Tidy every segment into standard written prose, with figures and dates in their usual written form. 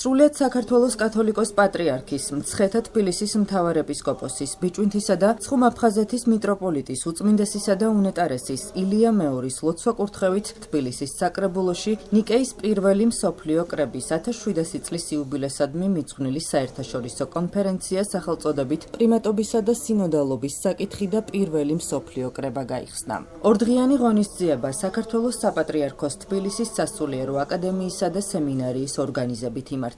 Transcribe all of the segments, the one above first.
სრულიად საქართველოს კათოლიკოს პატრიარქის, მცხეთა თბილისის მთავარეპისკოპოსის, ბიჭვინთისა და ცხუმ-აფხაზეთის მიტროპოლიტის, უწმინდესისა და უნეტარესის, ილია მეორის ლოცვა-კურთხევით თბილისის საკრებულოში ნიკეის პირველი მსოფლიო კრების 1700 წლის იუბილესადმი მიძღვნილი საერთაშორისო კონფერენცია სახელწოდებით პრიმატობისა და სინოდალობის საკითხი და პირველი მსოფლიო კრება გაიხსნა. ორდღიანი ღონისძიება საქართველოს საპატრიარქოს თბილისის სასულიერო აკადემიისა და სემინარიის ორგანიზებით იმართება.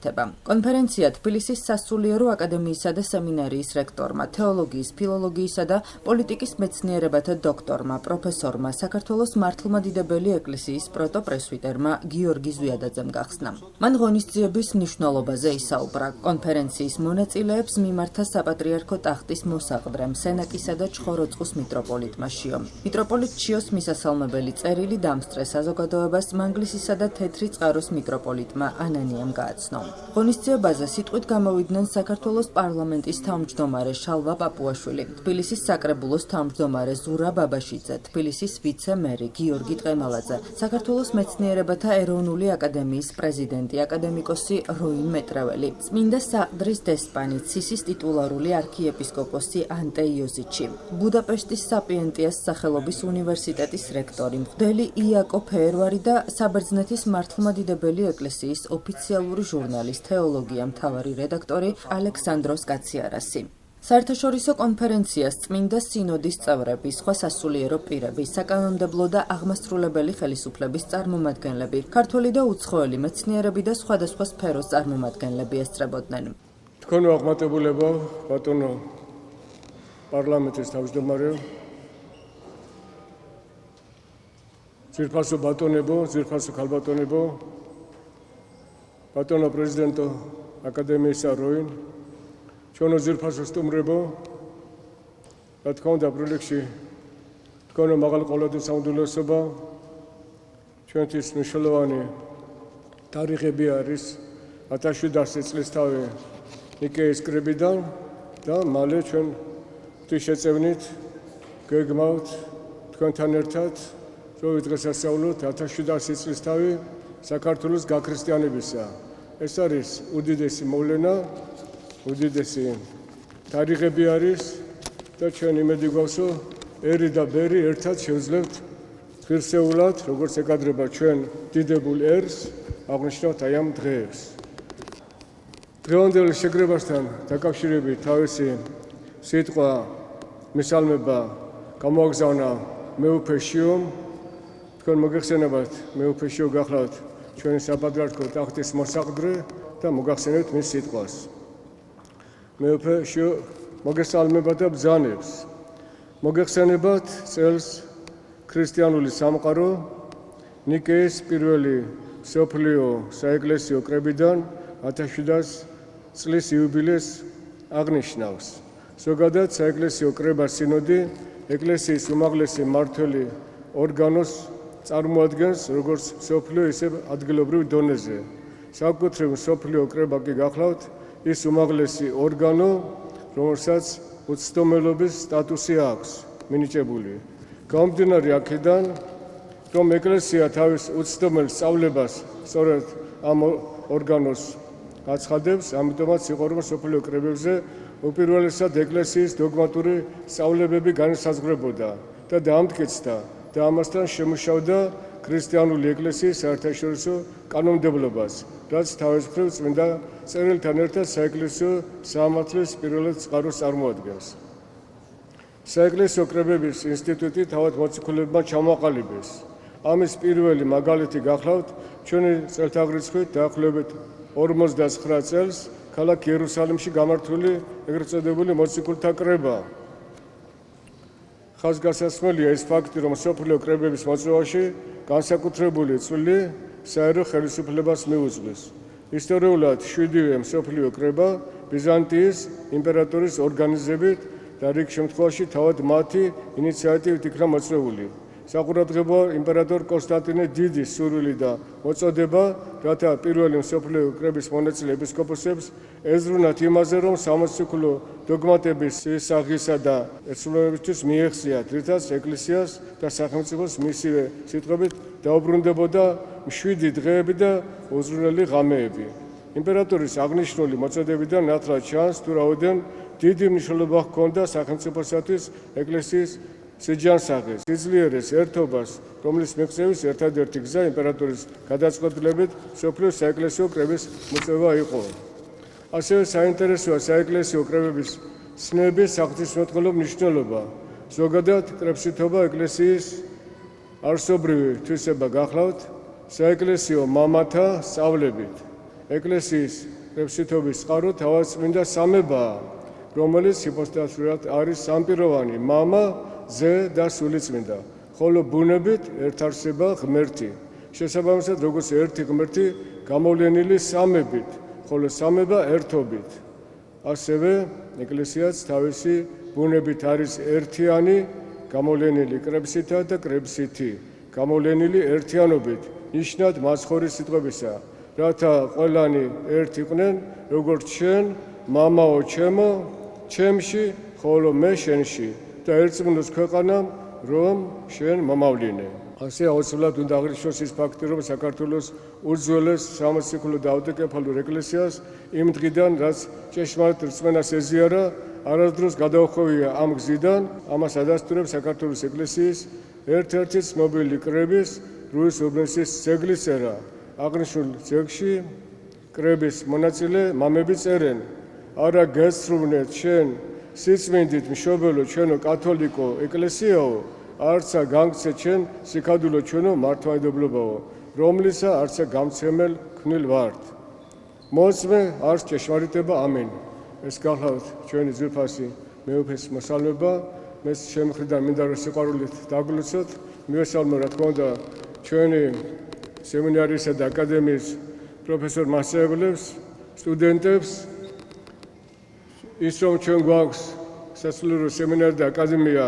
კონფერენცია თბილისის სასულიერო აკადემიისა და სემინარიის რექტორმა, თეოლოგიის, ფილოლოგიისა და პოლიტიკის მეცნიერებათა დოქტორმა, პროფესორმა, საქართველოს მართლმადიდებელი ეკლესიის პროტოპრესვიტერმა გიორგი ზვიადაძემ გახსნა. მან ღონისძიების მნიშვნელობაზე ისაუბრა. კონფერენციის მონაწილეებს მიმართა საპატრიარქო ტახტის მოსაყდრემ, სენაკისა და ჩხოროწყუს მიტროპოლიტმა შიო. მიტროპოლიტ შიოს მისასალმებელი წერილი დამსწრე საზოგადოებას მანგლისისა და თეთრი წყაროს მიტროპოლიტმა ანანიამ გააცნო. ღონისძიებაზე სიტყვით გამოვიდნენ საქართველოს პარლამენტის თავმჯდომარე შალვა პაპუაშვილი, თბილისის საკრებულოს თავმჯდომარე ზურა ბაბაშიძე, თბილისის ვიცე-მერი გიორგი ტყემალაძე, საქართველოს მეცნიერებათა ეროვნული აკადემიის პრეზიდენტი აკადემიკოსი როინ მეტრეველი, წმინდა საყდრის დესპანი, ცისის ტიტულარული არქიეპისკოპოსი ანტე იოზიჩი, ბუდაპეშტის საპიენტიას სახელობის უნივერსიტეტის რექტორი, მღვდელი იაკო ფეერვარი და საბერძნეთის მართლმადიდებელი ეკლესიის ოფიციალური ჟურნალის თეოლოგია მთავარი რედაქტორი ალექსანდროს კაციარასი. საერთაშორისო კონფერენციას წმინდა სინოდის წევრები, სხვა სასულიერო პირები, საკანონმდებლო და აღმასრულებელი ხელისუფლების წარმომადგენლები, ქართველი და უცხოელი მეცნიერები და სხვადასხვა სფეროს წარმომადგენლები ესწრებოდნენ. თქვენ აღმატებულებო, ბატონო პარლამენტის თავმჯდომარე, ძირფასო ბატონებო, ძირფასო ქალბატონებო, ბატონო პრეზიდენტო აკადემიისა როინ, ჩვენო ძირფასო სტუმრებო, რა თქმა უნდა პროექტში თქვენო მაღალყოლადი საუნდულესობა, ჩვენთვის მნიშვნელოვანი თარიღები არის 1700 წლისთავი ნიკეის კრებიდან და მალე ჩვენ შეწევნით გეგმავთ თქვენთან ერთად რომ დღესასწაულოთ 1700 წლისთავი საქართველოს გაქრისტიანებისა. ეს არის უდიდესი მოვლენა, უდიდესი თარიღები არის და ჩვენ იმედი გვაქვს, რომ ერი და ბერი ერთად შევძლებთ ღირსეულად, როგორც ეკადრება ჩვენ დიდებულ ერს, აღნიშნავთ აი ამ დღეს. დღევანდელ შეკრებასთან დაკავშირებით თავისი სიტყვა მისალმება გამოაგზავნა მეუფე შიომ. თქვენ მოგეხსენებათ, მეუფე შიო გახლავთ ჩვენი საპატრიარქო ტახტის მოსაყდრე და მოგახსენებთ მის სიტყვას. მეუფე შიო მოგესალმება და ბრძანებს. მოგეხსენებათ წელს ქრისტიანული სამყარო ნიკეის პირველი მსოფლიო საეკლესიო კრებიდან 1700 წლის იუბილეს აღნიშნავს. ზოგადად საეკლესიო კრება სინოდი ეკლესიის უმაღლესი მმართველი ორგანოს წარმოადგენს როგორც მსოფლიო, ისე ადგილობრივ დონეზე. საკუთრივ მსოფლიო კრება კი გახლავთ ის უმაღლესი ორგანო, რომელსაც უცდომელობის სტატუსი აქვს მინიჭებული. გამომდინარე აქედან, რომ ეკლესია თავის უცდომელ სწავლებას სწორედ ამ ორგანოს აცხადებს, ამიტომაც სიყვარული მსოფლიო კრებებზე უპირველესად ეკლესიის დოგმატური სწავლებები განისაზღვრებოდა და დაამტკიცდა და ამასთან შემუშავდა ქრისტიანული ეკლესიის საერთაშორისო კანონმდებლობას, რაც თავის მხრივ წმინდა წერილთან ერთად საეკლესიო სამართლის პირველად წყაროს წარმოადგენს. საეკლესიო კრებების ინსტიტუტი თავად მოციქულებმა ჩამოაყალიბეს. ამის პირველი მაგალითი გახლავთ ჩვენი წელთაღრიცხვით დაახლოებით 59 წელს ქალაქ იერუსალიმში გამართული ეგრეთ წოდებული მოციქულთა კრება. ხაზგასასმელია ის ფაქტი, რომ მსოფლიო კრებების მოწვევაში განსაკუთრებული წვლილი საერო ხელისუფლებას მიუძღვის. ისტორიულად 7-ვე მსოფლიო კრება ბიზანტიის იმპერატორის ორგანიზებით და რიგ შემთხვევაში თავად მათი ინიციატივით იქნა მოწვეული. საყურადღებოა იმპერატორ კონსტანტინე დიდის სურვილი და მოწოდება, რათა პირველი მსოფლიო კრების მონაწილე ეპისკოპოსებს ეზრუნათ იმაზე, რომ სამოციქულო დოგმატების სისაღისა და ეცვლებისთვის მიეხსიათ, რითაც ეკლესიას და სახელმწიფოს მისივე სიტყვებით დაუბრუნდებოდა მშვიდი დღეები და უზრუნველი ღამეები. იმპერატორის აღნიშნული მოწოდებიდან ნათლად ჩანს, თუ რაოდენ დიდი მნიშვნელობა ჰქონდა სახელმწიფოსათვის ეკლესიის სიჯანსაღეს, სიძლიერეს, ერთობას, რომლის მიღწევის ერთადერთი გზა იმპერატორის გადაწყვეტილებით მსოფლიოს საეკლესიო კრების მოწვევა იყო. ასევე საინტერესოა საეკლესიო კრებების ცნების საღვთისმეტყველო მნიშვნელობა. ზოგადად, კრებსითობა ეკლესიის არსობრივი თვისება გახლავთ საეკლესიო მამათა სწავლებით. ეკლესიის კრებსითობის წყარო თავადწმინდა სამებაა, რომელიც ჰიპოსტატურად არის სამპიროვანი მამა, ზე და სულიწმინდა, ხოლო ბუნებით ერთარსება ღმერთი. შესაბამისად, როგორც ერთი ღმერთი გამოვლენილი სამებით, ხოლო სამება ერთობით. ასევე ეკლესიაც თავისი ბუნებით არის ერთიანი, გამოვლენილი კრებსითა და კრებსითი, გამოვლენილი ერთიანობით, ნიშნად მაცხოვრის სიტყვებისა, რათა ყველანი ერთ იყვნენ, როგორც შენ, მამაო ჩემო, ჩემში, ხოლო მე შენში და ერწყმნოს ქვეყანამ, რომ შენ მომავლინე. ასე აუცილებლად უნდა აღნიშნოს ის ფაქტი, რომ საქართველოს უძველეს სამოციქულო და ავტოკეფალურ ეკლესიას იმ დღიდან, რაც ჭეშმარიტ რწმენას ეზიარა, არასდროს გადაუხვევია ამ გზიდან, ამას ადასტურებს საქართველოს ეკლესიის ერთ-ერთი ცნობილი კრების რუის ურბნისის ძეგლის წერა. აღნიშნულ ძეგლში კრების მონაწილე მამები წერენ: არა გესრუნეთ შენ სიწმინდით მშობელო ჩვენო კათოლიკო ეკლესიაო, არცა განგცე ჩვენ სიკადულო ჩვენო მართლმადიდებლობაო, რომლისა არცა გამცემელ ქმნილ ვართ. მოწმე არც ჭეშმარიტება, ამენ. ეს გახლავთ ჩვენი ძვირფასი მეუფეს მოსალმება. მე ჩემი მხრიდან მინდა რომ სიყვარულით დაგლოცოთ, მივესალმო რა თქმა უნდა ჩვენი სემინარიისა და აკადემიის პროფესორ მასწავლებლებს, სტუდენტებს, ის რომ ჩვენ გვაქვს სასულიერო სემინარი და აკადემია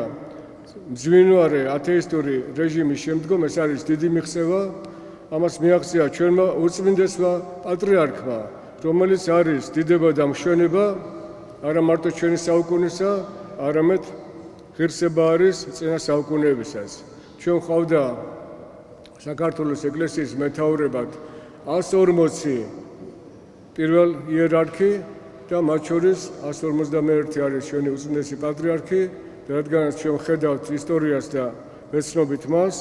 მძვინვარე ათეისტური რეჟიმის შემდგომ, ეს არის დიდი მიღწევა. ამას მიაღწია ჩვენმა უწმინდესმა პატრიარქმა, რომელიც არის დიდება და მშვენება არა მარტო ჩვენი საუკუნისა, არამედ ღირსება არის წინა საუკუნეებისას. ჩვენ ხავდა საქართველოს ეკლესიის მეთაურებად 140 პირველ იერარქი და მათ შორის 151 არის ჩვენი უწმინდესი პატრიარქი. რადგანაც ჩვენ ხედავთ ისტორიას და მეცნობით მას,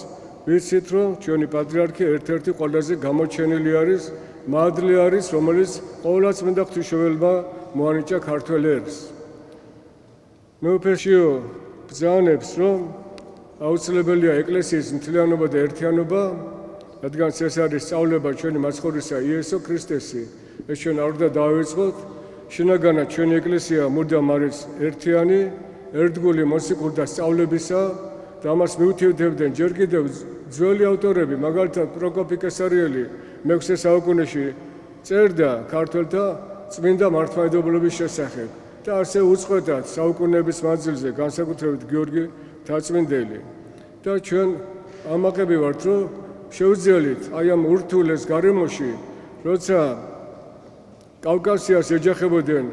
ვიცით რომ ჩვენი პატრიარქი ერთ-ერთი ყველაზე გამოჩენილი არის, მადლი არის, რომელიც ყოვლადწმინდა ღვთისმშობელმა მოანიჭა ქართველ ერს. მეუფეშიო ბრძანებს, რომ აუცილებელია ეკლესიის მთლიანობა და ერთიანობა, რადგანაც ეს არის სწავლება ჩვენი მაცხოვრისა იესო ქრისტესი. ეს ჩვენ არ უნდა დავიწყოთ, შინაგანად ჩვენი ეკლესია მუდამ არის ერთიანი, ერთგული მოსიკულ და სწავლებისა და ამას მიუთითებდნენ ჯერ კიდევ ძველი ავტორები, მაგალითად პროკოპი კესარიელი მე-6 საუკუნეში წერდა ქართველთა წმინდა მართლმადიდებლობის შესახებ და ასე უწყვეტად საუკუნეების მანძილზე განსაკუთრებით გიორგი მთაწმინდელი. და ჩვენ ამაყები ვართ, რომ შევძელით აი ამ ურთულეს გარემოში, როცა კავკასიას ეჯახებოდნენ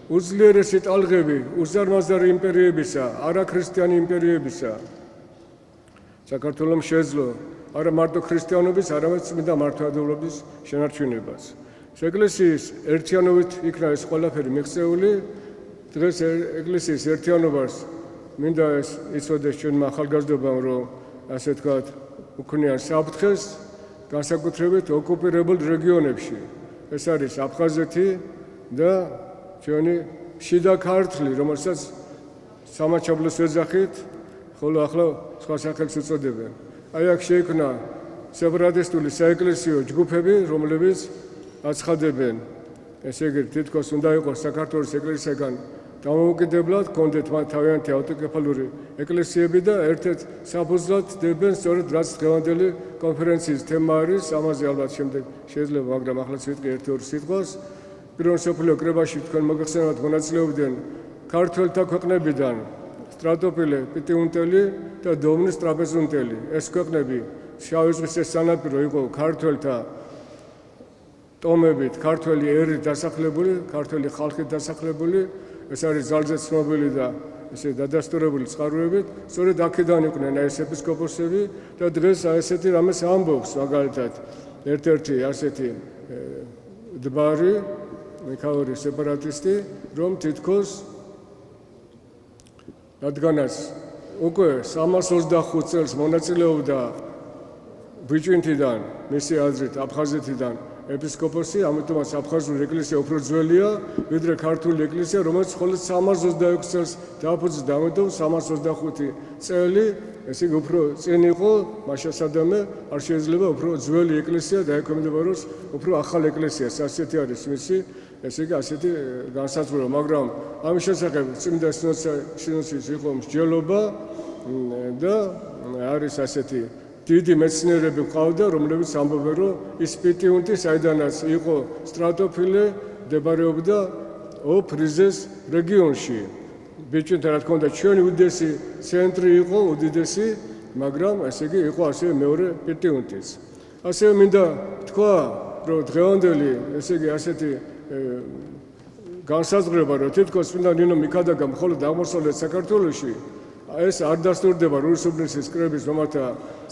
უძლიერესი ტალღები უზარმაზარი იმპერიებისა, არაქრისტიანი იმპერიებისა, საქართველოს შეძლო არა მარტო ქრისტიანობის, არამედ წმინდა მართლმადიდებლობის შენარჩუნებას. ეკლესიის ერთიანობით იქნა ეს ყველაფერი მიღწეული. დღეს ეკლესიის ერთიანობას მინდა ეს იცოდეს ჩვენმა ახალგაზრდობამ, რომ ასე ვთქვათ, უქნიან საფრთხეს, განსაკუთრებით ოკუპირებულ რეგიონებში. ეს არის აფხაზეთი და ჩვენი შიდა ქართლი, რომელსაც სამაჩაბლოს ეძახით, ხოლო ახლა სხვა სახელს უწოდებენ. აი აქ შეიქმნა სეპარატისტული საეკლესიო ჯგუფები, რომლებიც აცხადებენ, ესე იგი თითქოს უნდა იყოს საქართველოს ეკლესიისგან დამოუკიდებლად, კონდეთ მათ თავიანთი ავტოკეფალური ეკლესიები და ერთ-ერთ საფუძვლად დებენ სწორედ რაც დღევანდელი კონფერენციის თემა არის, ამაზე ალბათ შემდეგ შეიძლება, მაგრამ ახლაც ვიტყვი ერთ-ორ სიტყვას. პირველ მსოფლიო კრებაში თქვენ მოგეხსენებათ მონაწილეობდნენ ქართველთა ქვეყნებიდან სტრატოპილე პიტიუნტელი და დომნის ტრაპეზუნტელი. ეს ქვეყნები შავი ზღვის სანაპირო იყო ქართველთა ტომებით, ქართველი ერით დასახლებული, ქართველი ხალხით დასახლებული. ეს არის ძალზე ცნობილი და ესე დადასტურებული წყაროებით. სწორედ აქედან იყვნენ ეს ეპისკოპოსები და დღეს ესეთი რამეს ამბობს, მაგალითად ერთ-ერთი ასეთი დბარი მეხაური სეპარატისტი, რომ თითქოს რადგანაც უკვე 325 წელს მონაწილეობდა ბიჭვინთიდან, მისი აზრით აფხაზეთიდან ეპისკოპოსი, ამიტომაც აფხაზური ეკლესია უფრო ძველია, ვიდრე ქართული ეკლესია, რომელიც მხოლოდ 326 წელს დააფუძნდა, ამიტომ 325 წელი, ესე იგი უფრო წინ იყო, მაშასადამე არ შეიძლება უფრო ძველი ეკლესია დაექვემდებაროს უფრო ახალ ეკლესიას, ასეთი არის მისი, ესე იგი ასეთი განსაზღვრება, მაგრამ ამის შესახებ წმინდა სინოდის იყო მსჯელობა და არის ასეთი დიდი მეცნიერები ყავდა, რომლებიც ამბობენ, რომ ის პიტიუნტი, საიდანაც იყო სტრატოფილე, მდებარეობდა ოფრიზეს რეგიონში. ბიჭვინთა, რა თქმა უნდა, ჩვენი უდიდესი ცენტრი იყო, უდიდესი, მაგრამ ესე იგი იყო ასევე მეორე პიტიუნტიც. ასევე მინდა თქვა, რომ დღევანდელი, ესე იგი ასეთი განსაზღვრება, რომ თითქოს წმინდა ნინო მიქადაგა მხოლოდ აღმოსავლეთ საქართველოში ეს არ დასტურდება რუსუბნისის კრების მომართა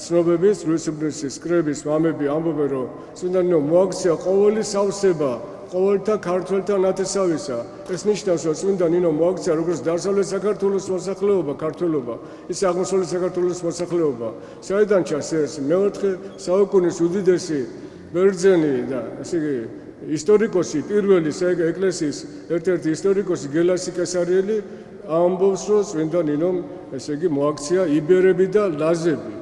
ცნობების, რუსუბნისის კრების მამები ამბობენ, რომ წმინდა ნინო მოაქცია ყოველი სავსება, ყოველთა ქართველთა ნათესავისა. ეს ნიშნავს, რომ წმინდა ნინო მოაქცია როგორც დასავლეთ საქართველოს მოსახლეობა, ქართველობა, ისე აღმოსავლეთ საქართველოს მოსახლეობა. საიდან ჩანს ეს მეოთხე საუკუნის უდიდესი ბერძენი და ესე იგი ისტორიკოსი, პირველი ეკლესიის ერთ-ერთი ისტორიკოსი გელასი კესარიელი ამბობს, რომ წმინდა ნინომ ესე იგი მოაქცია იბერები და ლაზები.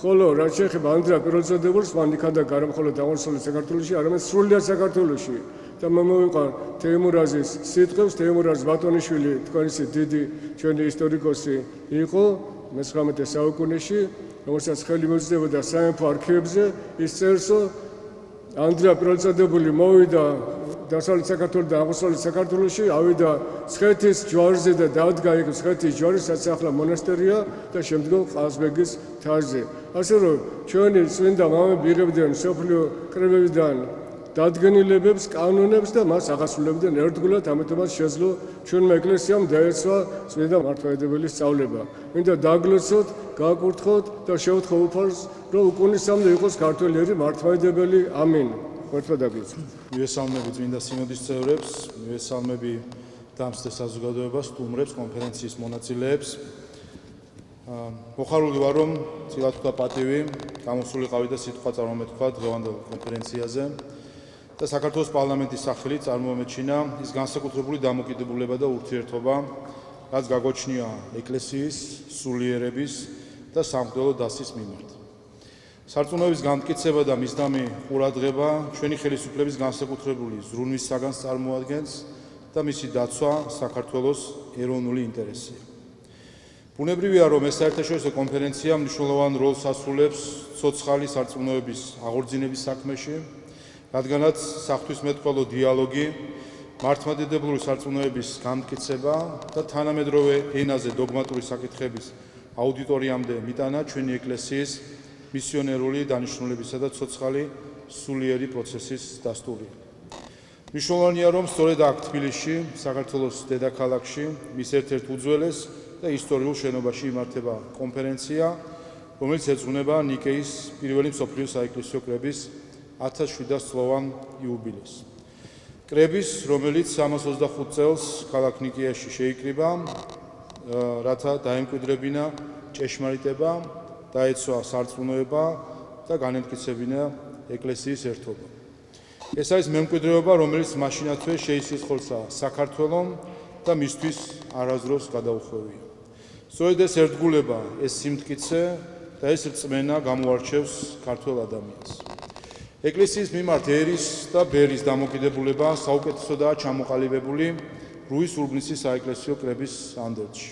ხოლო რაც შეეხება ანდრია პირველწოდებულს, მან იქადაგა არა მხოლოდ აღმოსავლეთ საქართველოში, არამედ სრულიად საქართველოში. და მე მოვიყარ თეიმურაზის სიტყვებს, თეიმურაზ ბატონიშვილი, თქვენისი დიდი ჩვენი ისტორიკოსი იყო მე-19 საუკუნეში, რომელსაც ხელი მოუწდებოდა სამეფო არქივებზე, ის წერს, ანდრია პირველწოდებული მოვიდა დასავლეთ საქართველოს და აღმოსავლეთ საქართველოში, ავიდა ცხეთის ჯვარზე და დადგა იქ ცხეთის ჯვარი, სადაც ახლა მონასტერია და შემდგომ ყაზბეგის მთაზე. ასე რომ ჩვენი წმინდა მამები იღებდნენ მსოფლიო კრებებიდან დადგენილებებს, კანონებს და მას აღასრულებდნენ ერთგულად, ამიტომაც შეძლო ჩვენმა ეკლესიამ დაეცვა წმინდა მართლმადიდებელი სწავლება. მინდა დაგლოცოთ, გაკურთხოთ და შევთხო უფალს, რომ უკუნისამდე იყოს ქართველი მართლმადიდებელი. ამინ. ერთმა დაგლოცოთ. მივესალმები წმინდა სინოდის წევრებს, მივესალმები დამსწრე საზოგადოებას, სტუმრებს, კონფერენციის მონაწილეებს. მოხარული ვარ, რომ წილად თქვა პატივი, გამოსულიყავი და სიტყვა წარმომეთქვა დღევანდელ კონფერენციაზე. და საქართველოს პარლამენტის სახელით წარმომეჩინა ის განსაკუთრებული დამოკიდებულება და ურთიერთობა, რაც გაგოჩნია ეკლესიის, სულიერების და სამღვდელო დასის მიმართ. სარწმუნოების განმტკიცება და მისდამი ყურადღება ჩვენი ხელისუფლების განსაკუთრებული ზრუნვის საგანს წარმოადგენს და მისი დაცვა საქართველოს ეროვნული ინტერესია. ბუნებრივია, რომ ეს საერთაშორისო კონფერენცია მნიშვნელოვან როლს ასრულებს ცოცხალი სარწმუნოების აღორძინების საქმეში, რადგანაც საღვთისმეტყველო დიალოგი, მართლმადიდებლური სარწმუნოების განმტკიცება და თანამედროვე ენაზე დოგმატური საკითხების აუდიტორიამდე მიტანა ჩვენი ეკლესიის მისიონერული დანიშნულებისა და ცოცხალი სულიერი პროცესის დასტურია. მნიშვნელოვანია, რომ სწორედ აქ თბილისში, საქართველოს დედაქალაქში, მის ერთ-ერთ უძველეს და ისტორიულ შენობაში იმართება კონფერენცია, რომელიც ეძღვნება ნიკეის პირველი მსოფლიო საეკლესიო კრების 1700-წლოვან იუბილეს. კრების, რომელიც 325 წელს ქალაქ ნიკეაში შეიკრიბა, რათა დაემკვიდრებინა ჭეშმარიტება, დაეცვა სარწმუნოება და განემტკიცებინა ეკლესიის ერთობა. ეს არის მემკვიდრეობა, რომელიც მაშინათვე შეისრიცხლოსა საქართველომ და მისთვის არასდროს გადაუხვევია. სწორედ ეს ერთგულება, ეს სიმტკიცე და ეს რწმენა გამოარჩევს ქართველ ადამიანს. ეკლესიის მიმართ ერის და ბერის დამოკიდებულება საუკეთესოდაა ჩამოყალიბებული რუის ურბნისის საეკლესიო კრების ანდერძში.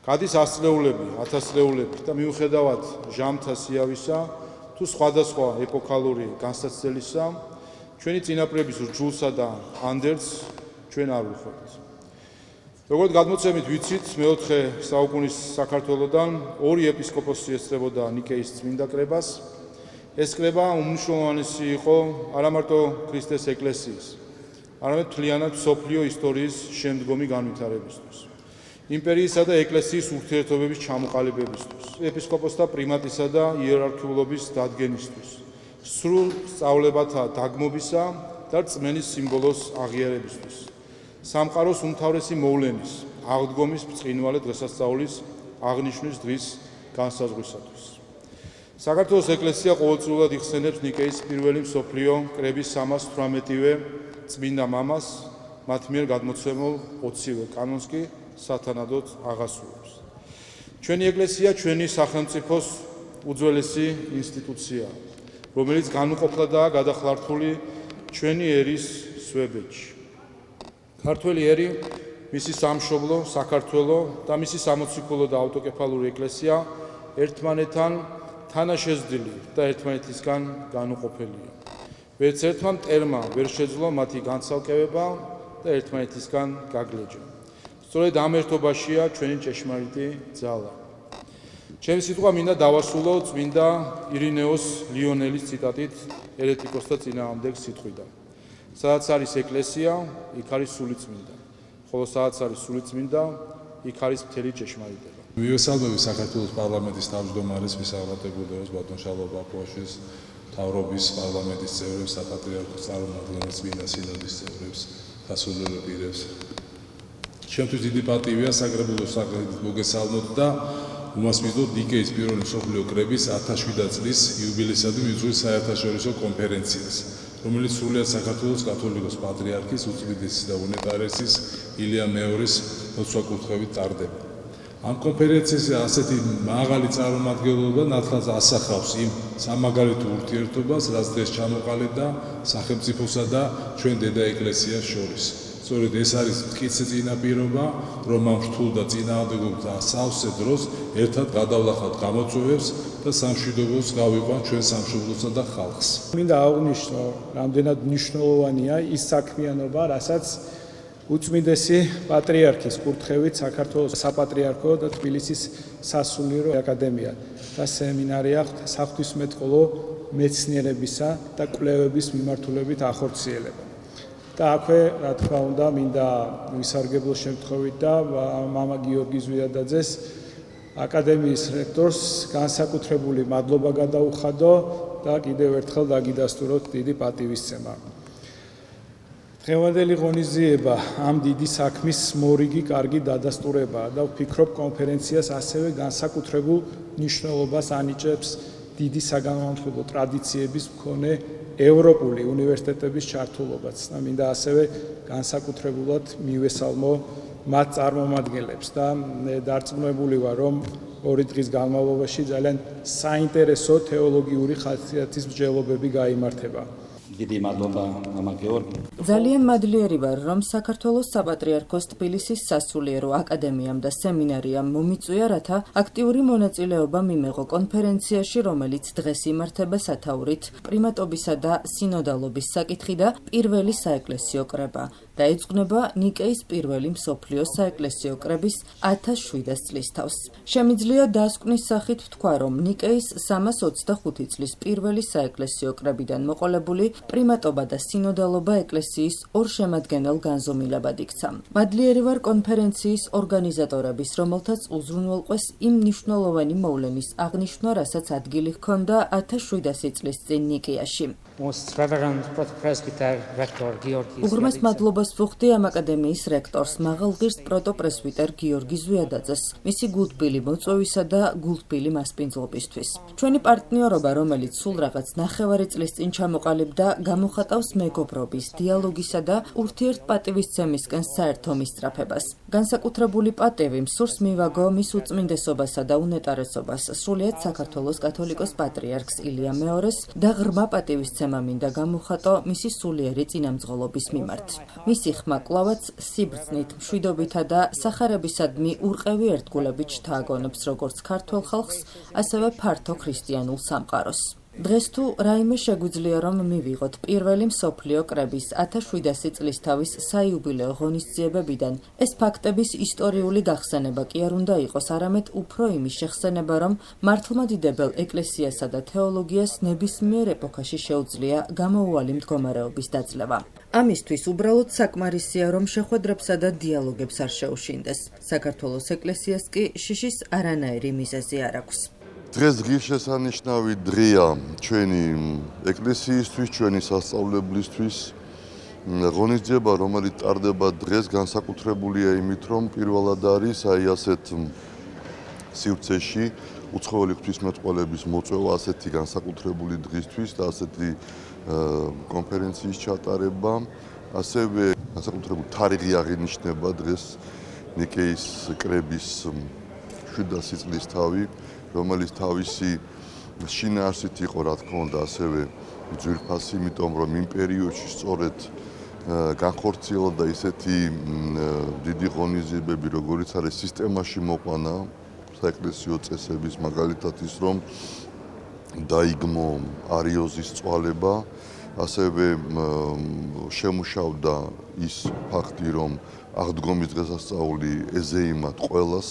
გადის ასწლეულები, ათასწლეულები და მიუხედავად ჟამთა სიავისა თუ სხვადასხვა ეპოქალური განსაცდელისა, ჩვენი წინაპრების რჯულსა და ანდერძს ჩვენ არ ვუხობთ. როგორც გადმოცემით ვიცით, მეოთხე საუკუნის საქართველოდან ორი ეპისკოპოსი ესწრებოდა ნიკეის წმინდა კრებას. ეს კრება უმნიშვნელოვანესი იყო არა მარტო ქრისტეს ეკლესიის, არამედ მთლიანად მსოფლიო ისტორიის შემდგომი განვითარებისთვის. იმპერიისა და ეკლესიის ურთიერთობების ჩამოყალიბებისთვის, ეპისკოპოსთა პრიმატისა და იერარქიულობის დადგენისთვის, სრულ სწავლებათა დაგმობისა და და რწმენის სიმბოლოს აღიარებისთვის. სამყაროს უმთავრესი მოვლენის, აღდგომის ბრწყინვალე დღესასწაულის აღნიშვნის დღის განსაზღვრისათვის. საქართველოს ეკლესია ყოველწლიურად იხსენებს ნიკეის პირველი მსოფლიო კრების 318-ვე წმინდა მამას, მათ მიერ გადმოცემულ 20-ვე კანონს კი სათანადოდ აღასრულებს. ჩვენი ეკლესია ჩვენი სახელმწიფოს უძველესი ინსტიტუციაა, რომელიც განუყოფლადაა გადახლართული ჩვენი ერის სვებეთში. ქართველი ერი, მისი სამშობლო, საქართველო და მისი სამოციქულო და ავტოკეფალური ეკლესია ერთმანეთთან თანაშეზდილი და ერთმანეთისგან განუყოფელია. ვერც ერთმა მტერმა ვერ შეძლო მათი განცალკევება და ერთმანეთისგან გაგლეჯა. სწორედ ამ ერთობაშია ჩვენი ჭეშმარიტი ძალა. ჩემი სიტყვა მინდა დავასრულო წმინდა ირინეოს ლიონელის ციტატით ერეტიკოსთა წინააღმდეგ სიტყვიდან. სადაც არის ეკლესია, იქ არის სულიწმინდა. ხოლო სადაც არის სულიწმინდა, იქ არის მთელი ჭეშმარიტება. მივესალმები საქართველოს პარლამენტის თავმჯდომარის მისაღებად ბატონ შალვა ბაქოაშვილის, მთავრობის პარლამენტის წევრებს, საპატრიარქოს წარმომადგენლებს, წმინდა სინოდის წევრებს, სასულიერო პირებს. ჩემთვის დიდი პატივია საკრებულოს საკრედით მოგესალმოთ და უმასპინძლოთ ნიკეის პირველი მსოფლიო კრების 1700 წლის იუბილეისადმი მიწვევს საერთაშორისო კონფერენციას, რომელიც სრულიად საქართველოს კათოლიკოს პატრიარქის უწმიდესის და უნეტარესის ილია მეორის ლოცვა-კურთხევით ტარდება. ამ კონფერენციაზე ასეთი მაღალი წარმომადგენლობა ნათლად ასახავს იმ სამაგალითო ურთიერთობას, რაც დღეს ჩამოყალიბდა სახელმწიფოსა და ჩვენ დედა ეკლესიას შორის. სწორედ ეს არის მტკიცე წინაპირობა, რომ ამ რთულ და წინააღმდეგობთა სავსე დროს ერთად გადავლახავთ გამოწვევებს და სამშვიდობოს გავიყვანთ ჩვენ სამშობლოსა და ხალხს. მინდა აღვნიშნო, რამდენად მნიშვნელოვანია ის საქმიანობა, რასაც უწმიდესი პატრიარქის კურთხევით საქართველოს საპატრიარქო და თბილისის სასულიერო აკადემია და სემინარია საღვთისმეტყველო მეცნიერებისა და კვლევების მიმართულებით ახორციელება. და აქვე, რა თქმა უნდა, მინდა ვისარგებლო შემთხვევით და მამა გიორგი ზვიადაძეს აკადემიის რექტორს განსაკუთრებული მადლობა გადაუხადო და კიდევ ერთხელ დაგიდასტუროთ დიდი პატივისცემა. დღევანდელი ღონისძიება ამ დიდი საქმის მორიგი კარგი დადასტურებაა და ვფიქრობ კონფერენციას ასევე განსაკუთრებულ მნიშვნელობას ანიჭებს დიდი საგანმანათლებლო ტრადიციების მქონე ევროპული უნივერსიტეტების ჩართულობაც და მინდა ასევე განსაკუთრებულად მივესალმო მათ წარმომადგენლებს და დარწმუნებული ვარ, რომ 2 დღის განმავლობაში ძალიან საინტერესო თეოლოგიური ხასიათის მსჯელობები გაიმართება. დიდი მადლობა მამა გეორგი. ძალიან მადლიერი ვარ, რომ საქართველოს საპატრიარქოს თბილისის სასულიერო აკადემიამ და სემინარიამ მომიწვია, რათა აქტიური მონაწილეობა მიმეღო კონფერენციაში, რომელიც დღეს იმართება სათაურით პრიმატობისა და სინოდალობის საკითხი და პირველი საეკლესიო კრება და ეძღვნება ნიკეის პირველი მსოფლიო საეკლესიო კრების 1700 წლის თავს. შემიძლია დასკვნის სახით ვთქვა, რომ ნიკეის 325 წლის პირველი საეკლესიო კრებიდან მოყოლებული პრიმატობა და სინოდალობა ეკლესიის ორ შემადგენელ განზომილებად იქცა. მადლიერი ვარ კონფერენციის ორგანიზატორების, რომელთაც უზრუნველყვეს იმ მნიშვნელოვანი მოვლენის აღნიშვნა, რასაც ადგილი ჰქონდა 1700 წლის წინ ნიკეაში. უღრმეს მადლობას ვუხდი ამ აკადემიის რექტორს, მაღალღირს პროტოპრესვიტერ გიორგი ზვიადაძეს, მისი გულთბილი მოწვევისა და გულთბილი მასპინძლობისთვის. ჩვენი პარტნიორობა, რომელიც სულ რაღაც 9 წლის წინ ჩამოყალიბდა, გამოხატავს მეგობრობის, დიალოგისა და ურთიერთპატივისცემისკენ საერთო მისწრაფებას. განსაკუთრებული პატივი მსურს მივაგო მის უწმინდესობასა და უნეტარესობას, სრულიად საქართველოს კათოლიკოს პატრიარქს ილია მეორეს და ღრმა პატივისცემა მინდა გამოხატო მისი სულიერი წინამძღოლობის მიმართ. მისი ხმა კვლავაც სიბრძნით, მშვიდობითა და სახარებისადმი ურყევი ერთგულებით შთააგონებს როგორც ქართველ ხალხს, ასევე ფართო ქრისტიანულ სამყაროს. დღეს თუ რაიმე შეგვიძლია რომ მივიღოთ პირველი მსოფლიო კრების 1700 წლის თავის საიუბილეო ღონისძიებებიდან, ეს ფაქტების ისტორიული გახსენება კი არ უნდა იყოს, არამედ უფრო იმის შეხსენება, რომ მართლმადიდებელ ეკლესიასა და თეოლოგიას ნებისმიერ ეპოქაში შეუძლია გამოუვალი მდგომარეობის დაძლევა. ამისთვის უბრალოდ საკმარისია, რომ შეხვედრებსა და დიალოგებს არ შეუშინდეს. საქართველოს ეკლესიას კი შიშის არანაირი მიზეზი არ აქვს. დღეს ღირსშესანიშნავი დღეა ჩვენი ეკლესიისთვის, ჩვენი სასწავლებლისთვის ღონისძიება, რომელიც ტარდება დღეს, განსაკუთრებულია იმით, რომ პირველად არის ასეთ სივრცეში უცხოელი ღვთისმეტყველების მოწვევა ასეთი განსაკუთრებული დღისთვის და ასეთი კონფერენციის ჩატარება. ასევე განსაკუთრებული თარიღი აღინიშნება დღეს ნიკეის კრების 700 წლისთავი, რომელიც თავისი შინაარსით იყო, რა თქმა უნდა, ასევე ძვირფასი, იმიტომ რომ იმ პერიოდში სწორედ განხორციელდა ისეთი დიდი ღონისძიებები, როგორიც არის სისტემაში მოყვანა საეკლესიო წესების, მაგალითად ის, რომ დაიგმო არიოზის წვალება, ასევე შემუშავდა ის ფაქტი, რომ აღდგომის დღესასწაული ეზეიმად ყველას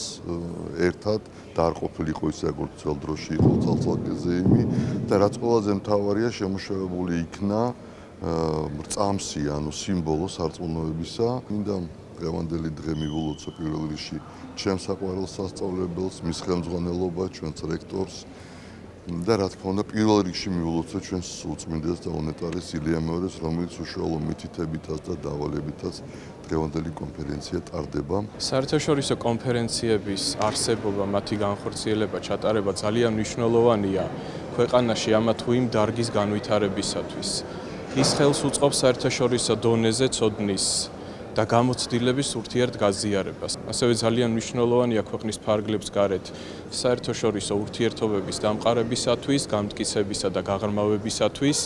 ერთად და არ ყოფილიყო ისე, როგორც ძველ დროში იყო ცალ-ცალკე ეზეიმი და რაც ყველაზე მთავარია, შემუშავებული იქნა რწამსი, ანუ სიმბოლო სარწმუნოებისა. მინდა დღევანდელი დღე მივულოცო პირველ რიგში ჩემს საყვარელ სასწავლებელს, მის ხელმძღვანელობას, ჩვენს რექტორს და რა თქმა უნდა პირველ რიგში მივულოცო ჩვენს უწმინდეს და უნეტარეს ილია მეორეს, რომელიც უშუალო მითითებითაც და დავალებითაც დღევანდელი კონფერენცია ტარდება. საერთაშორისო კონფერენციების არსებობა, მათი განხორციელება, ჩატარება ძალიან მნიშვნელოვანია ქვეყანაში ამა თუ იმ დარგის განვითარებისათვის. ის ხელს უწყობს საერთაშორისო დონეზე ცოდნის და გამოცდილების ურთიერთგაზიარებას. ასევე ძალიან მნიშვნელოვანია ქვეყნის ფარგლებს გარეთ საერთაშორისო ურთიერთობების დამყარებისათვის, გამტკიცებისა და გაღრმავებისათვის.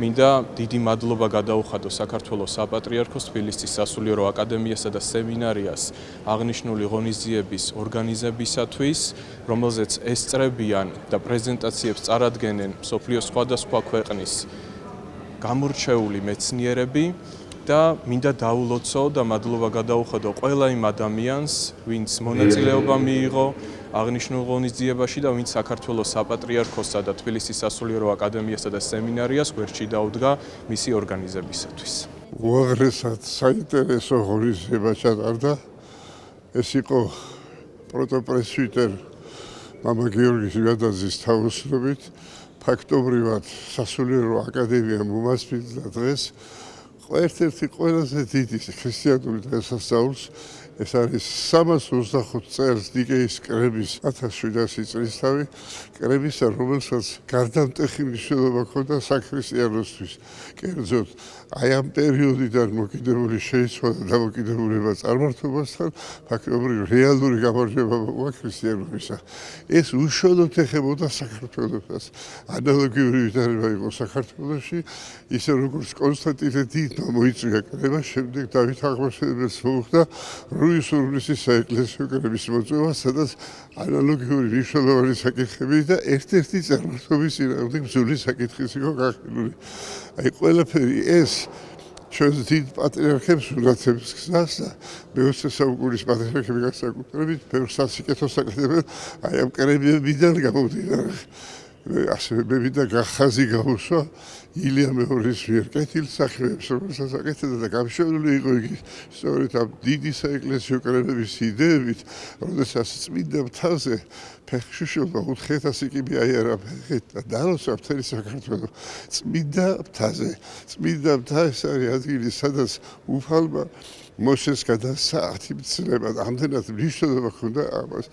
მინდა დიდი მადლობა გადაუხადო საქართველოს საპატრიარქოს თბილისის სასულიერო აკადემიასა და სემინარიას აღნიშნული ღონისძიების ორგანიზებისათვის, რომელზეც ესწრებიან და პრეზენტაციებს წარადგენენ მსოფლიოს სხვადასხვა ქვეყნის გამორჩეული მეცნიერები. და მინდა დაულოცო და მადლობა გადაუხადო ყველა იმ ადამიანს, ვინც მონაწილეობა მიიღო აღნიშნულ ღონისძიებაში და ვინც საქართველოს საპატრიარქოსსა და თბილისის სასულიერო აკადემიასა და სემინარიას გვერდში დაუდგა მისი ორგანიზებისათვის. უაღრესად საინტერესო ღონისძიება ჩატარდა. ეს იყო პროტოპრესვიტერ მამა გიორგის ვიადაძის თავოსნობით. ფაქტობრივად სასულიერო აკადემია მომასპინძლა დღეს ერთ-ერთი ყველაზე დიდი ქრისტიანული დღესასწაულს. ეს არის 325 წელს ნიკეის კრების 1700 წლისთავი კრებისა, რომელსაც გარდამტეხი მნიშვნელობა ჰქონდა საქრისტიანოსთვის. კერძოდ, აი ამ პერიოდიდან მოკიდებული შეიცვალა დამოკიდებულება წარმართობასთან, ფაქტობრივად რეალური გამარჯვება მოყვა ქრისტიანობისა. ეს უშუალოდ ეხებოდა საქართველოს. ანალოგიური ვითარება იყო საქართველოში, ისე როგორც კონსტანტინე დიდმა მოიწვია კრება, შემდეგ დავით აღმაშენებელს მოუხდა რუის-ურბნისის საეკლესიო კრების მოწვევა, სადაც ანალოგიური მნიშვნელოვანი საკითხები და ერთ-ერთი წარმართობის წინააღმდეგ ბრძოლის საკითხიც იყო გახსნილი. აი ყველაფერი ეს ჩვენს დიდ პატრიარქებს უნათებს გზას და მე-20 საუკუნის პატრიარქები განსაკუთრებით ბევრ სასიკეთოს აკეთებენ აი ამ კრებებიდან გამომდინარე. ასევე მე მინდა გახაზი გაუსვა ილია მეორის მიერ კეთილსაქმეებს, რომელსაც აკეთებდა და გამშველული იყო იგი სწორედ ამ დიდი საეკლესიო კრებების იდეებით, როდესაც წმინდა მთაზე ფეხშუშობა 400 კი მიაიარა ფეხით და დაალოცა მთელი საქართველო წმინდა მთაზე. წმინდა მთა ეს არის ადგილი, სადაც უფალმა მოსეს გადასცა 10 მცნება და ამდენად მნიშვნელობა ჰქონდა ამას.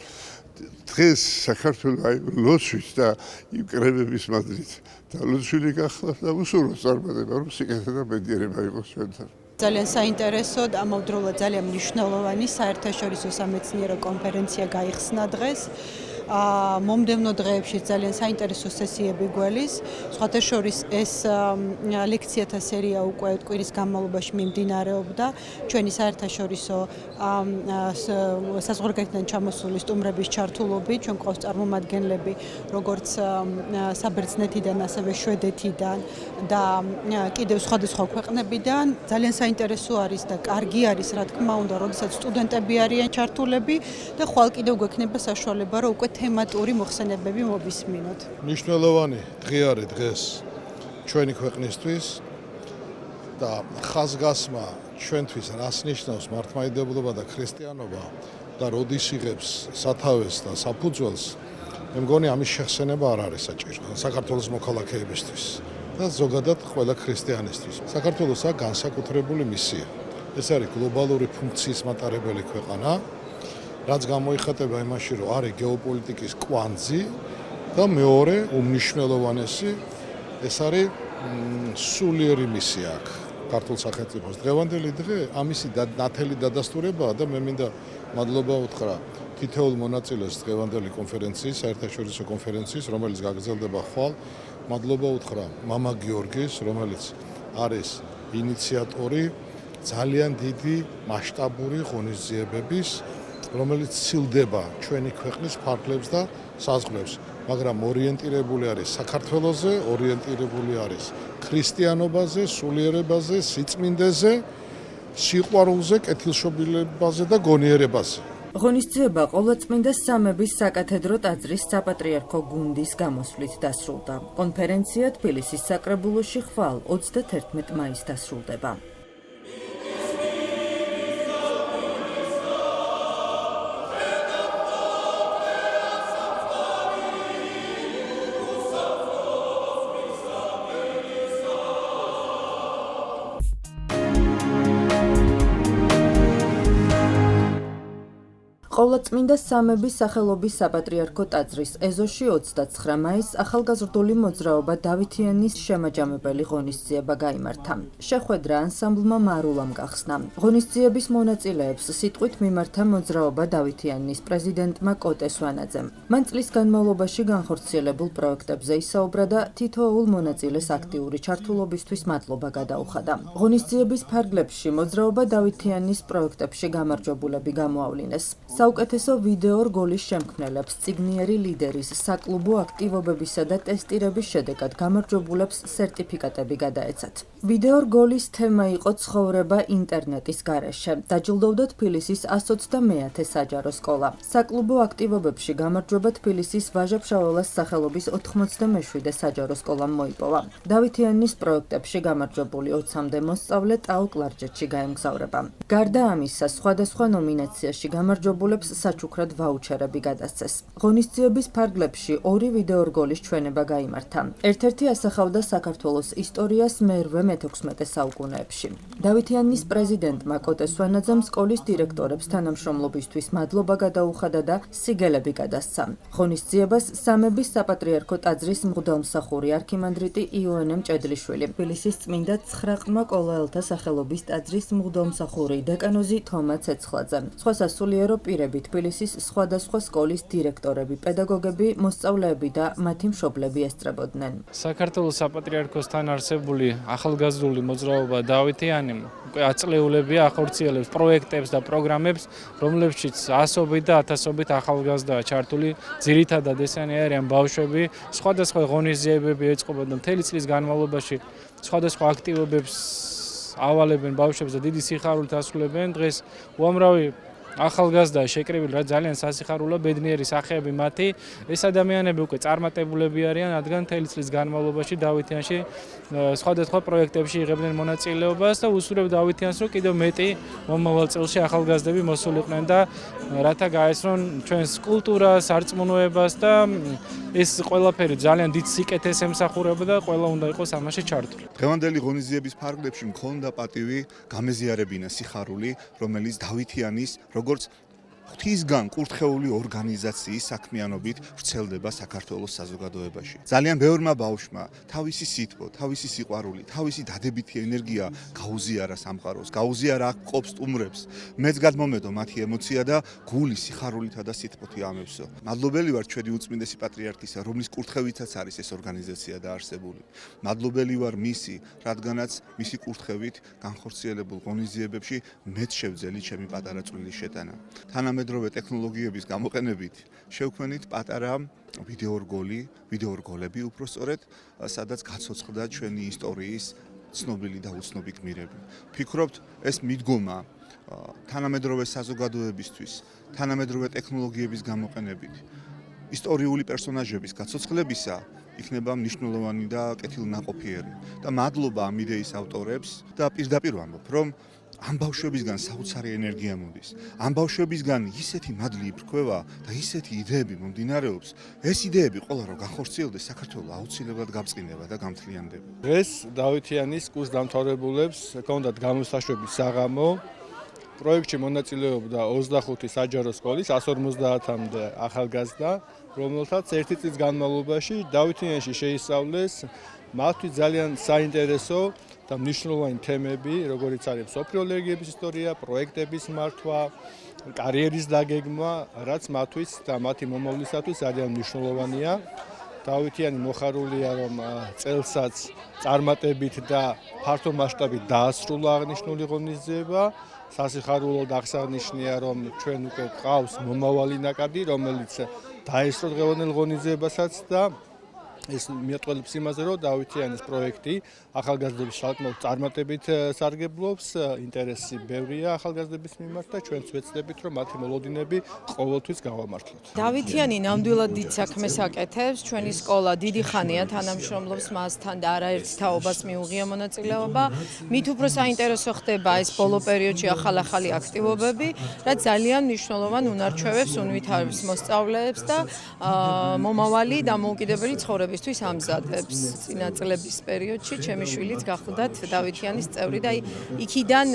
დღეს საქართველოს აი ლოცვით და იმ კრებების მადლით და ლოცვილი გახლავთ და უსურვოს წარმატება, რომ სიკეთე და ბედნიერება იყოს ჩვენთან. ძალიან საინტერესო და ამავდროულად ძალიან მნიშვნელოვანი საერთაშორისო სამეცნიერო კონფერენცია გაიხსნა დღეს. მომდევნო დღეებში ძალიან საინტერესო სესიები გველის. სხვათა შორის ეს ლექციათა სერია უკვე კვირის განმავლობაში მიმდინარეობდა. ჩვენი საერთაშორისო საზღვარგარეთიდან ჩამოსული სტუმრების ჩართულობით, ჩვენ გვყავს წარმომადგენლები როგორც საბერძნეთიდან, ასევე შვედეთიდან და კიდევ სხვადასხვა ქვეყნებიდან. ძალიან საინტერესო არის და კარგი არის, რა თქმა უნდა, როდესაც სტუდენტები არიან ჩართულები და ხვალ კიდევ გვექნება საშუალება, რომ უკვე თემატური მოხსენებები მოვისმინოთ. მნიშვნელოვანი დღე არის დღეს ჩვენი ქვეყნისთვის და ხაზგასმა ჩვენთვის რას ნიშნავს მართლმადიდებლობა და ქრისტიანობა და როდის იღებს სათავეს და საფუძველს, მე მგონი ამის შეხსენება არ არის საჭირო საქართველოს მოქალაქეებისთვის. და ზოგადად ყველა ქრისტიანისთვის. საქართველოსა განსაკუთრებული მისია. ეს არის გლობალური ფუნქციის მატარებელი ქვეყანა, რაც გამოიხატება იმაში, რომ არის გეოპოლიტიკის კვანძი და მეორე უმნიშვნელოვანესი ეს არის სულიერი მისია აქ ქართულ სახელმწიფოს. დღევანდელი დღე ამისი ნათელი დადასტურებაა და მე მინდა მადლობა უთხრა თითოეულ მონაწილეს დღევანდელი კონფერენციის, საერთაშორისო კონფერენციის, რომელიც გაგრძელდება ხვალ. მადლობა უთხრა მამა გიორგის, რომელიც არის ინიციატორი ძალიან დიდი მასშტაბური ღონისძიებების, რომელიც ცილდება ჩვენი ქვეყნის ფარგლებს და საზღვრებს, მაგრამ ორიენტირებული არის საქართველოზე, ორიენტირებული არის ქრისტიანობაზე, სულიერებაზე, სიწმინდეზე, სიყვარულზე, კეთილშობილებაზე და გონიერებაზე. ღონისძიება ყოვლადწმინდა სამების საკათედრო ტაძრის საპატრიარქო გუნდის გამოსვლით დასრულდა. კონფერენცია თბილისის საკრებულოში ხვალ 31 მაისს დასრულდება. ყოვლადწმინდა სამების სახელობის საპატრიარქო ტაძრის ეზოში 29 მაისს ახალგაზრდული მოძრაობა დავითიანის შემაჯამებელი ღონისძიება გაიმართა. შეხვედრა ანსამბლმა მარულამ გახსნა. ღონისძიების მონაწილეებს სიტყვით მიმართა მოძრაობა დავითიანის პრეზიდენტმა კოტე სვანაძემ. მან წლის განმავლობაში განხორციელებულ პროექტებზე ისაუბრა და თითოეულ მონაწილეს აქტიური ჩართულობისთვის მადლობა გადაუხადა. ღონისძიების ფარგლებში მოძრაობა დავითიანის პროექტებში გამარჯვებულები გამოავლინეს. საუკეთესო ვიდეო რგოლის შემქმნელებს წიგნიერი ლიდერის საკლუბო აქტივობებისა და ტესტირების შედეგად გამარჯვებულებს სერტიფიკატები გადაეცათ. ვიდეო რგოლის თემა იყო ცხოვრება ინტერნეტის გარეშე. დაჯილდოვდა თბილისის 129 საჯარო სკოლა. საკლუბო აქტივობებში გამარჯვება თბილისის ვაჟა-ფშაველას სახელობის 97 საჯარო სკოლამ მოიპოვა. დავითიანის პროექტებში გამარჯვებული 20-მდე მოსწავლე ტაო კლარჯეთში გაემგზავრება. გარდა ამისა, სხვადასხვა ნომინაციაში გამარჯვებულებს საჩუქრად ვაუჩერები გადასცეს. ღონისძიების ფარგლებში 2 ვიდეო რგოლის ჩვენება გაიმართა. ერთ-ერთი ასახავდა საქართველოს ისტორიას მე-16 საუკუნეებში. დავითიანის პრეზიდენტმა კოტე სვანაძემ სკოლის დირექტორებს თანამშრომლობისთვის მადლობა გადაუხადა და სიგელები გადასცა. ღონისძიებას სამების საპატრიარქო ტაძრის მღვდელმსახური არქიმანდრიტი იოანე მჭედლიშვილი, თბილისის წმინდა ცხრაყრმა კოლაელთა სახელობის ტაძრის მღვდელმსახური დეკანოზი თომა ცეცხლაძე, სხვა სასულიერო პირები, თბილისის სხვადასხვა სკოლის დირექტორები, პედაგოგები, მოსწავლეები და მათი მშობლები ესწრებოდნენ. საქართველოს საპატრიარქოსთან არსებული ახალგაზრდული მოძრაობა დავითიანი აწლეულებია ახორციელებს პროექტებს და პროგრამებს, რომლებშიც ასობით და ათასობით ახალგაზრდაა ჩართული, ძირითადად ესენი არიან ბავშვები, სხვადასხვა ღონისძიებები ეწყობოდა მთელი წლის განმავლობაში, სხვადასხვა აქტივობებს ავალებენ ბავშვებს და დიდი სიხარულით ასრულებენ. დღეს უამრავი ახალგაზრდა შეკრებილი, რაც ძალიან სასიხარულო ბედნიერი სახეები მათი. ეს ადამიანები უკვე წარმატებულები არიან, რადგან მთელი წლის განმავლობაში დავითიანში სხვადასხვა პროექტებში იღებდნენ მონაწილეობას და უსურვებ დავითიანს, რომ კიდევ მეტი მომავალ წელში ახალგაზრდები მოსულიყვნენ და რათა გაესწრონ ჩვენს კულტურას, არწმუნოებას და ეს ყველაფერი ძალიან დიდ სიკეთეს ემსახურება და ყველა უნდა იყოს ამაში ჩართული. დღევანდელი ღონისძიების ფარგლებში მქონდა პატივი გამეზიარებინა სიხარული, რომელიც დავითიანის როგორც ღვთისგან კურთხეული ორგანიზაციის საქმიანობით ვრცელდება საქართველოს საზოგადოებაში. ძალიან ბევრმა ბავშვმა თავისი სითბო, თავისი სიყვარული, თავისი დადებითი ენერგია გაუზიარა სამყაროს, გაუზიარა ყოფ სტუმრებს. მეც გადმომედო მათი ემოცია და გული სიხარულითა და სითბოთი ამევსო. მადლობელი ვარ ჩვენი უწმინდესი პატრიარქისა, რომლის კურთხევითაც არის ეს ორგანიზაცია დაარსებული. მადლობელი ვარ მისი, რადგანაც მისი კურთხევით განხორციელებულ ღონისძიებებში მეც შევძელი ჩემი პატარა წვლილი შეტანა. თანამედროვე ტექნოლოგიების გამოყენებით შევქმნით პატარა ვიდეო რგოლები უпростоრედ, სადაც გაცოცხლდა ჩვენი ისტორიის ცნობილი და უცნობი გმირები. ვფიქრობთ, ეს მიდგომა თანამედროვე საზოგადოებისთვის, თანამედროვე ტექნოლოგიების გამოყენებით, ისტორიული პერსონაჟების გაცოცხლებისა იქნება მნიშვნელოვანი და კეთილნაყოფიერი. და მადლობა ამ იდეის ავტორებს და პირდაპირ ვამბობ, რომ ამ ბავშვებისგან საოცარი ენერგია მოდის. ამ ბავშვებისგან ისეთი მადლი იფრქვევა და ისეთი იდეები მომდინარეობს. ეს იდეები ყველა რომ განხორციელდეს, საქართველოს აუცილებლად გამწყინება და გამთლიანდება. დღეს დავითიანის კურსდამთავრებულებს ჰქონდათ გამოსაშვების საღამო. პროექტში მონაწილეობდა 25 საჯარო სკოლის 150-მდე ახალგაზრდა, რომელთაც ერთი წლის განმავლობაში დავითიანში შეისწავლეს მათთვის ძალიან საინტერესო და მნიშვნელოვანი თემები, როგორიც არის მსოფლიო ლეგენდების ისტორია, პროექტების მართვა, კარიერის დაგეგმვა, რაც მათთვის და მათი მომავლისათვის ძალიან მნიშვნელოვანია. დავითიანი მოხარულია, რომ წელსაც წარმატებით და ფართო მასშტაბით დაასრულა აღნიშნული ღონისძიება. სასიხარულოდ აღსანიშნია, რომ ჩვენ უკვე გვყავს მომავალი ნაკადი, რომელიც დაესწრო დღევანდელ ღონისძიებასაც და ეს მიატყუებს იმაზე, რომ დავითიანის პროექტი ახალგაზრდების საკმაოდ წარმატებით სარგებლობს, ინტერესი ბევრია ახალგაზრდების მიმართ და ჩვენც ვეცდებით, რომ მათი მოლოდინები ყოველთვის გავამართლოთ. დავითიანი ნამდვილად დიდ საქმეს აკეთებს, ჩვენი სკოლა დიდი ხანია თანამშრომლობს მასთან და არაერთ თაობას მიუღია მონაწილეობა. მით უფრო საინტერესო ხდება ეს ბოლო პერიოდში ახალ-ახალი აქტივობები, რაც ძალიან მნიშვნელოვან უნარჩვევებს უნვითარებს მოსწავლეებს და მომავალი დამოუკიდებელი ცხოვრებისთვის ამზადებს. წინა წლების პერიოდში ჩემი შვილიც გახლდათ დავითიანის წევრი და იქიდან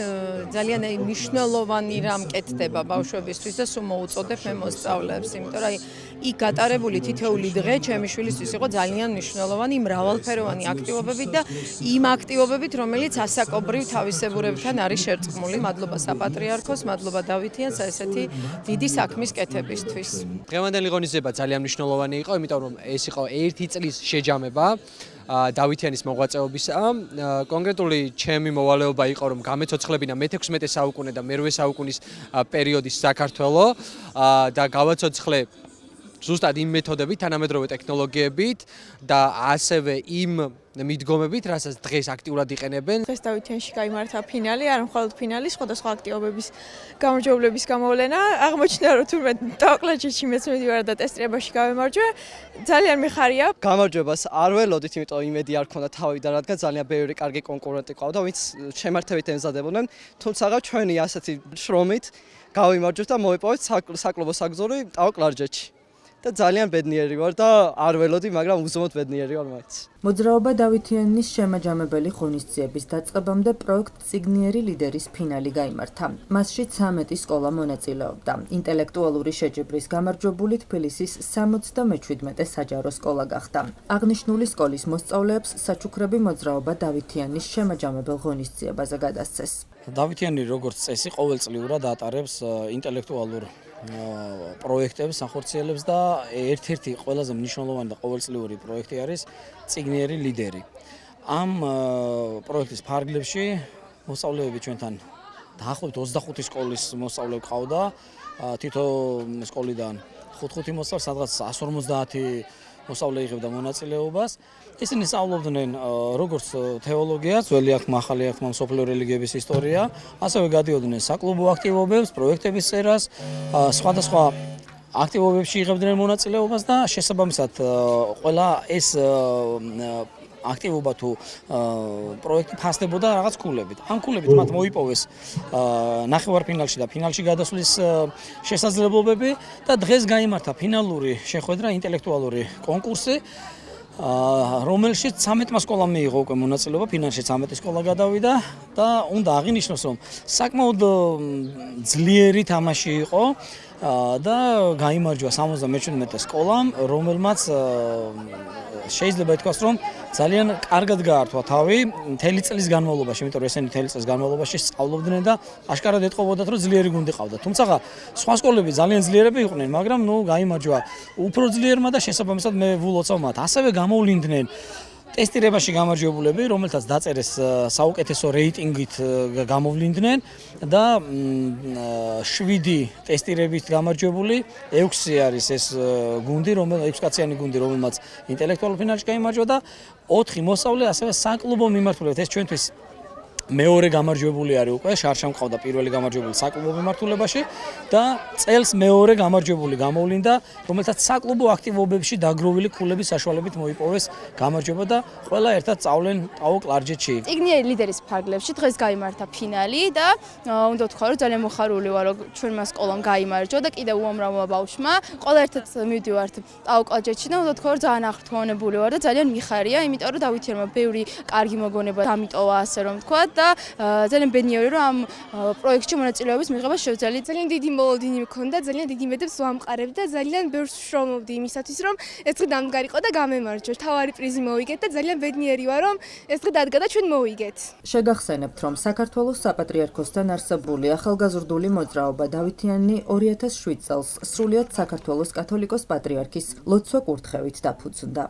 ძალიან მნიშვნელოვანი რამ კეთდება ბავშვებისთვის და სულ მოუწოდებ მე მოსწავლეებს, იმიტომ რომ იქ გატარებული თითოეული დღე ჩემი შვილისთვის იყო ძალიან მნიშვნელოვანი მრავალფეროვანი აქტივობებით და იმ აქტივობებით, რომელიც ასაკობრივ თავისებურებთან არის შერწყმული. მადლობა საპატრიარქოს, მადლობა დავითიანს ესეთი დიდი საქმის კეთებისთვის. დღევანდელი ღონისძიება ძალიან მნიშვნელოვანი იყო, იმიტომ რომ ეს იყო ერთი წლის შეჯამება დავითიანის მოღვაწეობისა. კონკრეტული ჩემი მოვალეობა იყო, რომ გამეცოცხლებინა მე-16 საუკუნე და მე-8 საუკუნის პერიოდის საქართველო და გავაცოცხლე ზუსტად იმ მეთოდებით, თანამედროვე ტექნოლოგიებით და ასევე იმ მიდგომებით, რასაც დღეს აქტიურად იყენებენ. დღეს დავითიანში გაიმართა ფინალი, არ მხოლოდ ფინალი, სხვადასხვა აქტივობების გამარჯვებლების გამოვლენა. აღმოჩნდა, რომ თურმე დაკლაჭში მეცნიერი ვარ და ტესტირებაში გავემარჯვე. ძალიან მიხარია. გამარჯვებას არ ველოდით, იმიტომ იმედი არ ქონდა თავიდან, რადგან ძალიან ბევრი კარგი კონკურენტი ყავდა, ვინც შემართებით ემზადებოდნენ. თუმცა ჩვენი ასეთი შრომით გავიმარჯვეთ და მოვიპოვეთ საკლუბო საგზური ტაო-კლარჯეთში. და ძალიან ბედნიერი ვარ და არ ველოდი, მაგრამ უზომოდ ბედნიერი ვარ მაინც. მოძრაობა დავითიანის შემაჯამებელი ღონისძიების დაწყებამდე პროექტ წიგნიერი ლიდერის ფინალი გაიმართა. მასში 13 სკოლა მონაწილეობდა. ინტელექტუალური შეჯიბრის გამარჯვებული თბილისის 77 საჯარო სკოლა გახდა. აღნიშნული სკოლის მოსწავლეებს საჩუქრები მოძრაობა დავითიანის შემაჯამებელ ღონისძიებაზე გადასცეს. დავითიანი როგორც წესი ყოველწლიურად ატარებს ინტელექტუალურ პროექტებს ახორციელებს და ერთ-ერთი ყველაზე მნიშვნელოვანი და ყოველწლიური პროექტი არის წიგნიერი ლიდერი. ამ პროექტის ფარგლებში მოსწავლეები ჩვენთან დაახლოებით 25 სკოლის მოსწავლეები ყავდა, თითო სკოლიდან 5 მოსწავლე, სადღაც 150 მოსწავლე იღებდა მონაწილეობას. ისინი სწავლობდნენ როგორც თეოლოგია, ძველი აღქმა, ახალი აღქმა, მსოფლიო რელიგიების ისტორია, ასევე გადიოდნენ საკლუბო აქტივობებს, პროექტების წერას, სხვადასხვა აქტივობებში იღებდნენ მონაწილეობას და შესაბამისად ყველა ეს აქტივობა თუ პროექტი ფასდებოდა რაღაც ქულებით. ამ ქულებით მათ მოიპოვეს ნახევარფინალში და ფინალში გადასვლის შესაძლებლობები და დღეს გაიმართა ფინალური შეხვედრა, ინტელექტუალური კონკურსი, რომელშიც 13 სკოლამ მიიღო უკვე მონაწილეობა, ფინალში 13 სკოლა გადავიდა და უნდა აღინიშნოს, რომ საკმაოდ ძლიერი თამაში იყო და გაიმარჯვა 77 სკოლამ, რომელმაც შეიძლება ითქვას, რომ ძალიან კარგად გაართვა თავი მთელი წლის განმავლობაში, იმიტომ რომ ესენი მთელი წლის განმავლობაში სწავლობდნენ და აშკარად ეტყობოდათ, რომ ძლიერი გუნდი ყავდათ. თუმცა სხვა სკოლები ძალიან ძლიერები იყვნენ, მაგრამ გაიმარჯვა უფრო ძლიერმა და შესაბამისად მე ვულოცავ მათ. ასევე გამოვლინდნენ ტესტირებაში გამარჯვებულები, რომელთაც დაწერეს საუკეთესო რეიტინგით გამოვლინდნენ და 7 ტესტირებით გამარჯვებული, 6 არის ეს გუნდი, 6 კაციანი გუნდი, რომელმაც ინტელექტუალურ ფინალში გაიმარჯვა და 4 მოსწავლე ასევე საკლუბო მიმართულებით. ეს ჩვენთვის მეორე გამარჯვებული არის უკვე, შარშამ ყავდა პირველი გამარჯვებული საკლუბო მიმართულებაში და წელს მეორე გამარჯვებული გამოვლინდა, რომელთაც საკლუბო აქტივობებში დაგროვილი ქულების საშუალებით მოიპოვეს გამარჯვება და ყველა ერთად წავლენ ტაო კლარჯეთში. წიგნიერი ლიდერის ფარგლებში დღეს გაიმართა ფინალი და უნდა ვთქვა, რომ ძალიან მოხარული ვარ, რომ ჩვენმა სკოლამ გაიმარჯვა და კიდევ უამრავმა ბავშვმა. ყველა ერთად მივდივართ ტაო კლარჯეთში და უნდა ვთქვა, რომ ძალიან აღრთმოვანებული ვარ და ძალიან მიხარია, იმიტომ რომ დავითიანმა ბევრი კარგი მოგონება დამიტოვა, ასე რომ ვთქვა და ძალიან ბედნიერი რომ ამ პროექტში მონაწილეობის მიღება შევძელით. ძალიან დიდი მოლოდინი მქონდა, ძალიან დიდი იმედებს ვამყარებდი და ძალიან ბევრს ვშრომობდი იმისათვის, რომ ეს დღე დამდგარიყო და გამემარჯვო. თავარი პრიზი მოვიგეთ და ძალიან ბედნიერი ვარ, რომ ეს დღე დადგა და ჩვენ მოვიგეთ. შეგახსენებთ, რომ საქართველოს საპატრიარქოსთან არსებული ახალგაზრდული მოძრაობა დავითიანი 2007 წელს სრულიად საქართველოს კათოლიკოს პატრიარქის ლოცვა კურთხევით დაფუძნდა.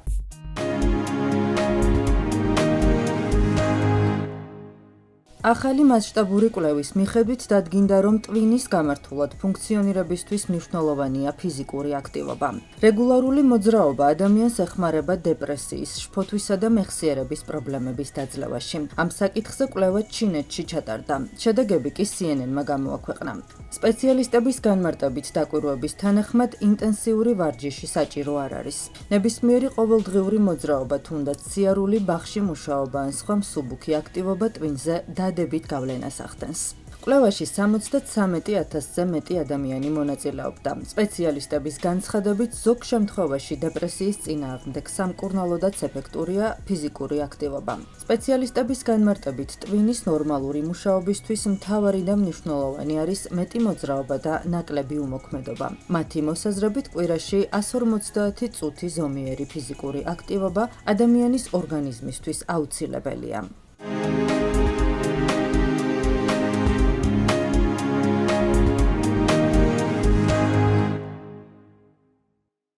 ახალი მასშტაბური კვლევის მიხედვით დადგინდა, რომ ტვინის გამართულად ფუნქციონირებისთვის მნიშვნელოვანია ფიზიკური აქტივობა. რეგულარული მოძრაობა ადამიანს ეხმარება დეპრესიის, შფოთვისა და მეხსიერების პრობლემების დაძლევაში. ამ საკითხზე კვლევა ჩინეთში ჩატარდა. შედეგები კი CNN-მა გამოაქვეყნა. სპეციალისტების განმარტებით დაკვირვების თანახმად ინტენსიური ვარჯიში საჭირო არ არის. ნებისმიერი ყოველდღიური მოძრაობა, თუნდაც სიარული, ბაღში მუშაობა ან სხვა მსუბუქი აქტივობა ტვინზე დადებით გავლენას ახდენს. კვლევაში 73,000-ზე მეტი ადამიანი მონაწილეობდა. სპეციალისტების განცხადებით, ზოგ შემთხვევაში დეპრესიის წინააღმდეგ სამკურნალოდაც ეფექტურია ფიზიკური აქტივობა. სპეციალისტების განმარტებით, ტვინის ნორმალური მუშაობისთვის მთავარი და მნიშვნელოვანი არის მეტი მოძრაობა და ნაკლები უმოქმედობა. მათი მოსაზრებით, კვირაში 150 წუთი ზომიერი ფიზიკური აქტივობა ადამიანის ორგანიზმისთვის აუცილებელია.